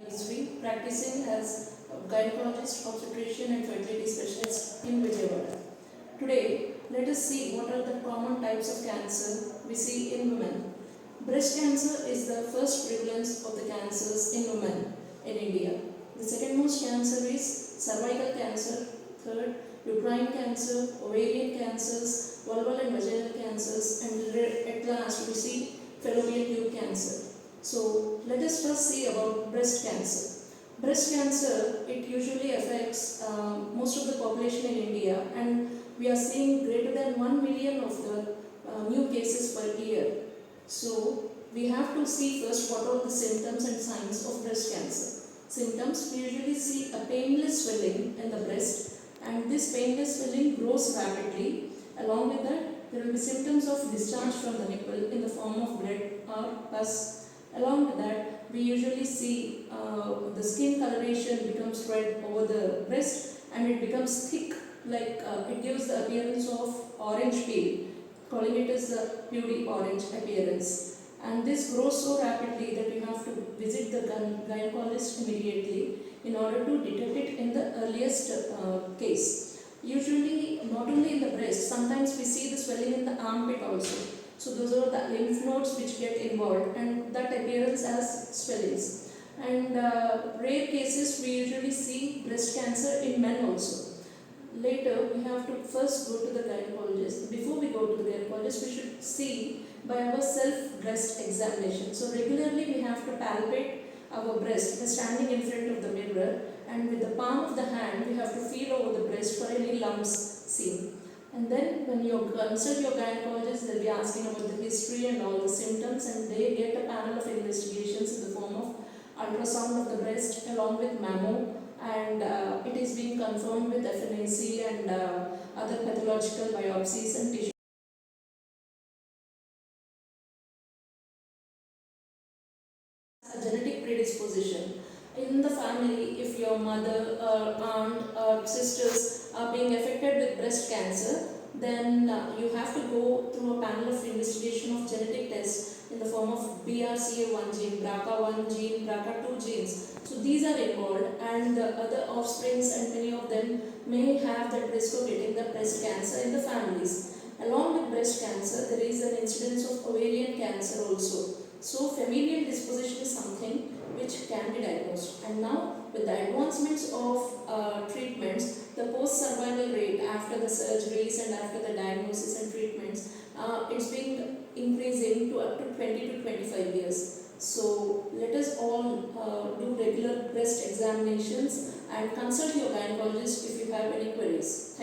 Basri, practicing as a gynecologist, obstetrician and fertility specialist in Vijayawada. Today, let us see what are the common types of cancer we see in women. Breast cancer is the first prevalence of the cancers in women in India. The second most cancer is cervical cancer, third uterine cancer, ovarian cancers, vulval and vaginal cancers, and at last we see fallopian tube cancer. So let us first see about breast cancer. Breast cancer, it usually affects most of the population in India, and we are seeing greater than 1 million of the new cases per year. So we have to see first what are the symptoms and signs of breast cancer. Symptoms, we usually see a painless swelling in the breast, and this painless swelling grows rapidly. Along with that, there will be symptoms of discharge from the nipple in the form of blood or pus. Along with that, we usually see the skin coloration becomes red over the breast, and it becomes thick, like it gives the appearance of orange peel, calling it as the pudy orange appearance. And this grows so rapidly that you have to visit the gynecologist immediately in order to detect it in the earliest case. Usually, not only in the breast, sometimes we see the swelling in the armpit also. So those are the lymph nodes which get involved, and that appearance as swellings. And rare cases, we usually see breast cancer in men also. Later, we have to first go to the gynecologist. Before we go to the gynecologist, we should see by our self-breast examination. So regularly we have to palpate our breast by standing in front of the mirror, and with the palm of the hand we have to feel over the breast for any lumps seen. And then when you consult your gynecologist, they'll be asking about the history and all the symptoms, and they get a panel of investigations in the form of ultrasound of the breast along with mammo, and it is being confirmed with FNAC and other pathological biopsies and tissue. A genetic predisposition in the family. If your mother or aunt or sisters are being affected with breast cancer, then you have to go through a panel of investigation of genetic tests in the form of BRCA1 gene, BRCA1 gene, BRCA2 genes. So these are involved, and the other offsprings, and many of them may have the risk of getting the breast cancer in the families. Along with breast cancer, there is an incidence of ovarian cancer also. So familial disposition is something which can be diagnosed. And now with the advancements of treatments, the post-survival rate after the surgeries and after the diagnosis and treatments, it's been increasing to up to 20 to 25 years. So let us all do regular breast examinations and consult your gynecologist if you have any queries.